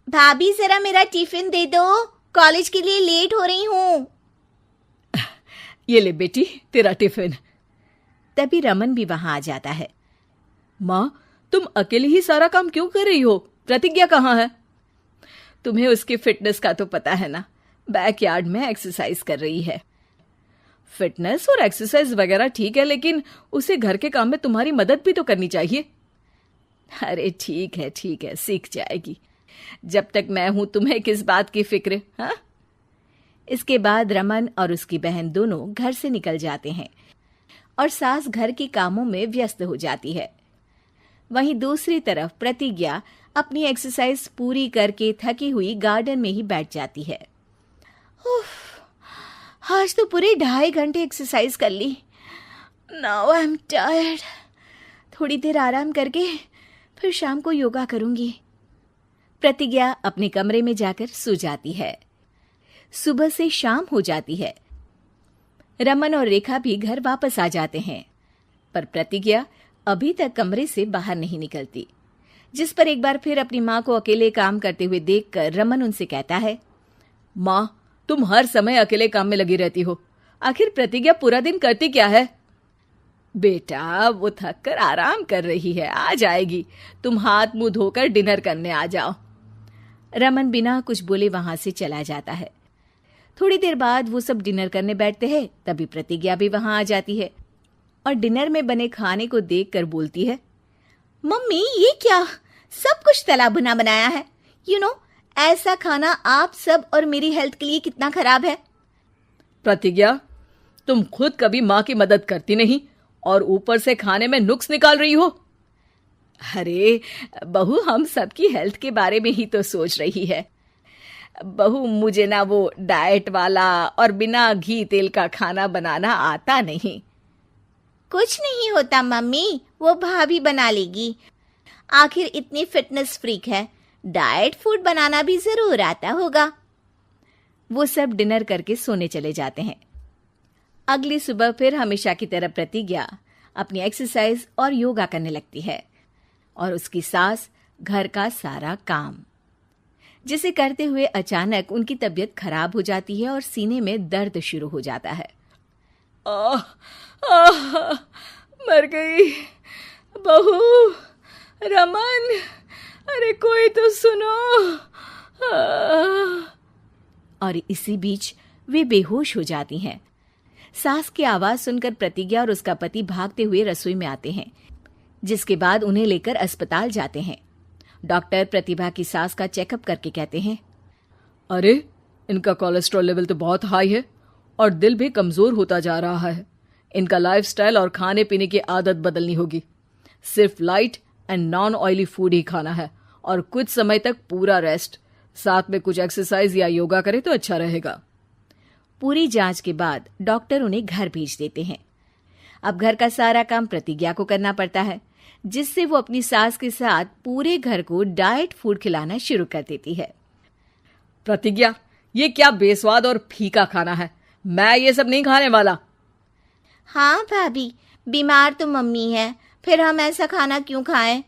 भाभी जरा मेरा टिफिन दे दो, कॉलेज के लिए लेट हो रही हूँ। ये ले बेटी तेरा टिफिन। तभी रमन भी वहां आ जाता है। माँ, तुम अकेले ही सारा काम क्यों कर रही हो? प्रतिज्ञा कहाँ है? तुम्हें उसकी फिटनेस का तो पता है ना, बैकयार्ड में एक्सरसाइज कर रही है। फिटनेस और एक्सरसाइज वगैरह ठीक है, लेकिन उसे घर के काम में तुम्हारी मदद भी तो करनी चाहिए। अरे ठीक है, सीख जाएगी। जब तक मैं हूं तुम्हें किस बात की फिक्र? हाँ। इसके बाद रमन और उसकी बहन दोनों घर से निकल जाते हैं और सास घर के कामों में व्यस्त हो जाती है। वहीं दूसरी तरफ प्रतिज्ञा अपनी एक्सरसाइज पूरी करके थकी हुई गार्डन में ही बैठ जाती है। आज तो पूरे 2.5 घंटे एक्सरसाइज कर ली। Now I am tired. थोड़ी देर आराम करके फिर शाम को योगा करूंगी। प्रतिज्ञा अपने कमरे में जाकर सो जाती है। सुबह से शाम हो जाती है। रमन और रेखा भी घर वापस आ जाते हैं, पर प्रतिज्ञा अभी तक कमरे से बाहर नहीं निकलती, जिस पर एक बार फिर अपनी माँ को अकेले काम करते हुए देखकर रमन उनसे कहता है, माँ, तुम हर समय अकेले काम में लगी रहती हो। आखिर प्रतिज्ञा पूरा दिन करती क्या है? बेटा, वो थक कर आराम कर रही है, आ जाएगी। तुम हाथ मुंह धोकर डिनर करने आ जाओ। रमन बिना कुछ बोले वहां से चला जाता है। थोड़ी देर बाद वो सब डिनर करने बैठते हैं। तभी प्रतिज्ञा भी वहां आ जाती है और डिनर में बने खाने को देखकर बोलती है, मम्मी ये क्या, सब कुछ तला भुना बनाया है। ऐसा खाना आप सब और मेरी हेल्थ के लिए कितना खराब है। प्रतिज्ञा, तुम खुद कभी माँ की मदद करती नहीं और ऊपर से खाने में नुक्स निकाल रही हो। अरे बहू, हम सबकी हेल्थ के बारे में ही तो सोच रही है। बहू, मुझे ना वो डाइट वाला और बिना घी तेल का खाना बनाना आता नहीं। कुछ नहीं होता मम्मी, वो भाभी बना लेगी। आखिर इतनी फिटनेस फ्रीक है, डाइट फूड बनाना भी जरूर आता होगा। वो सब डिनर करके सोने चले जाते हैं। अगली सुबह फिर हमेशा की तरह प्रतिज्ञा अपनी एक्सरसाइज और योगा करने लगती है और उसकी सास घर का सारा काम, जिसे करते हुए अचानक उनकी तबीयत खराब हो जाती है और सीने में दर्द शुरू हो जाता है। मर गई बहू। रमन, अरे कोई तो सुनो। और इसी बीच वे बेहोश हो जाती हैं। सास की आवाज सुनकर प्रतिज्ञा और उसका पति भागते हुए रसोई में आते हैं, जिसके बाद उन्हें लेकर अस्पताल जाते हैं। डॉक्टर प्रतिभा की सास का चेकअप करके कहते हैं, अरे इनका कोलेस्ट्रॉल लेवल तो बहुत हाई है और दिल भी कमजोर होता जा रहा है। इनका लाइफस्टाइल और खाने पीने की आदत बदलनी होगी। सिर्फ light and non oily food ही खाना है और कुछ समय तक पूरा रेस्ट, साथ में कुछ एक्सरसाइज या योगा करे तो अच्छा रहेगा। पूरी जांच के बाद डॉक्टर उन्हें घर भेज देते हैं। अब घर का सारा काम प्रतिज्ञा को करना पड़ता है, जिससे वो अपनी सास के साथ पूरे घर को डाइट फूड खिलाना शुरू कर देती है। प्रतिज्ञा, ये क्या बेस्वाद और फीका खाना है, मैं ये सब नहीं खाने वाला। हाँ भाभी, बीमार तो मम्मी है, फिर हम ऐसा खाना क्यों खाएं?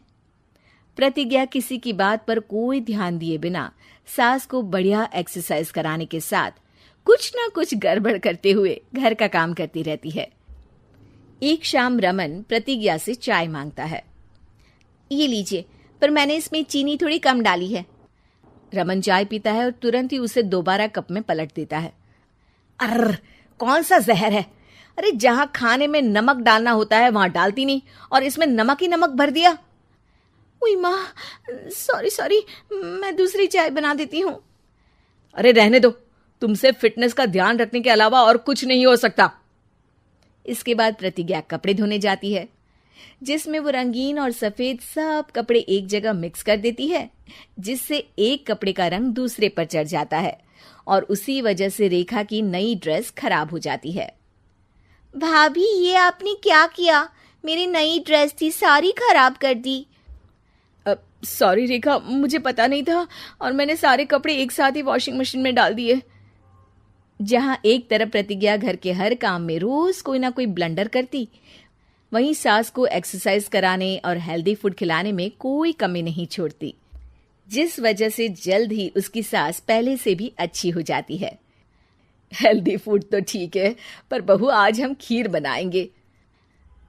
प्रतिज्ञा किसी की बात पर कोई ध्यान दिए बिना सास को बढ़िया एक्सरसाइज कराने के साथ कुछ ना कुछ गड़बड़ करते हुए घर का काम करती रहती है। एक शाम रमन प्रतिज्ञा से चाय मांगता है। ये लीजिए, पर मैंने इसमें चीनी थोड़ी कम डाली है। रमन चाय पीता है और तुरंत ही उसे दोबारा कप में पलट देता है। अर्र, कौन सा जहर है? अरे जहां खाने में नमक डालना होता है वहां डालती नहीं और इसमें नमक ही नमक भर दिया। उई माँ, सॉरी, मैं दूसरी चाय बना देती हूँ। अरे रहने दो, तुमसे फिटनेस का ध्यान रखने के अलावा और कुछ नहीं हो सकता। इसके बाद प्रतिज्ञा कपड़े धोने जाती है, जिसमें वो रंगीन और सफेद सब कपड़े एक जगह मिक्स कर देती है, जिससे एक कपड़े का रंग दूसरे पर चढ़ जाता है और उसी वजह से रेखा की नई ड्रेस खराब हो जाती है। भाभी, ये आपने क्या किया? मेरी नई ड्रेस थी, सारी खराब कर दी। सॉरी रेखा, मुझे पता नहीं था और मैंने सारे कपड़े एक साथ ही वॉशिंग मशीन में डाल दिए। जहां एक तरफ प्रतिज्ञा घर के हर काम में रोज कोई ना कोई ब्लंडर करती, वहीं सास को एक्सरसाइज कराने और हेल्दी फूड खिलाने में कोई कमी नहीं छोड़ती, जिस वजह से जल्द ही उसकी सांस पहले से भी अच्छी हो जाती है। हेल्दी फूड तो ठीक है, पर बहू आज हम खीर बनाएंगे।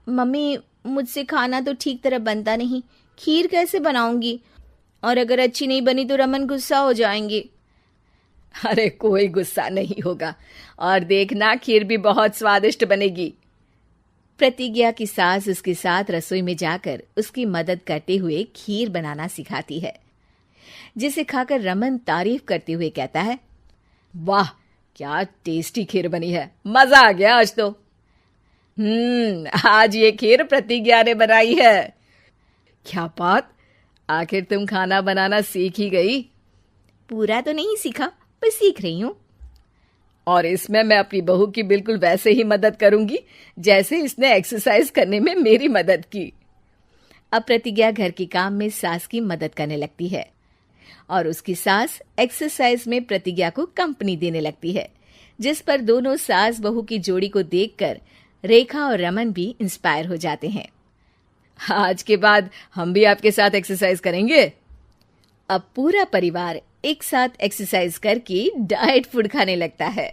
मम्मी, मुझसे खाना तो ठीक तरह बनता नहीं, खीर कैसे बनाऊंगी? और अगर अच्छी नहीं बनी तो रमन गुस्सा हो जाएंगे। अरे कोई गुस्सा नहीं होगा, और देखना खीर भी बहुत स्वादिष्ट बनेगी। प्रतिज्ञा की सास उसके साथ रसोई में जाकर उसकी मदद करते हुए खीर बनाना सिखाती है, जिसे खाकर रमन तारीफ करते हुए कहता है, वाह क्या टेस्टी खीर बनी है, मजा आ गया आज तो। आज ये खीर प्रतिज्ञा ने बनाई है। क्या बात, आखिर तुम खाना बनाना सीख ही गई? पूरा तो नहीं सीखा, पर सीख रही हूँ। और इसमें मैं अपनी बहू की बिल्कुल वैसे ही मदद करूंगी जैसे इसने एक्सरसाइज करने में मेरी मदद की। अब प्रतिज्ञा घर के काम में सास की मदद करने लगती है और उसकी सास एक्सरसाइज में प्रतिज्ञा को कंपनी देने लगती है, जिस पर दोनों सास बहू की जोड़ी को देखकर रेखा और रमन भी इंस्पायर हो जाते हैं। आज के बाद हम भी आपके साथ एक्सरसाइज करेंगे। अब पूरा परिवार एक साथ एक्सरसाइज करके डाइट फूड खाने लगता है।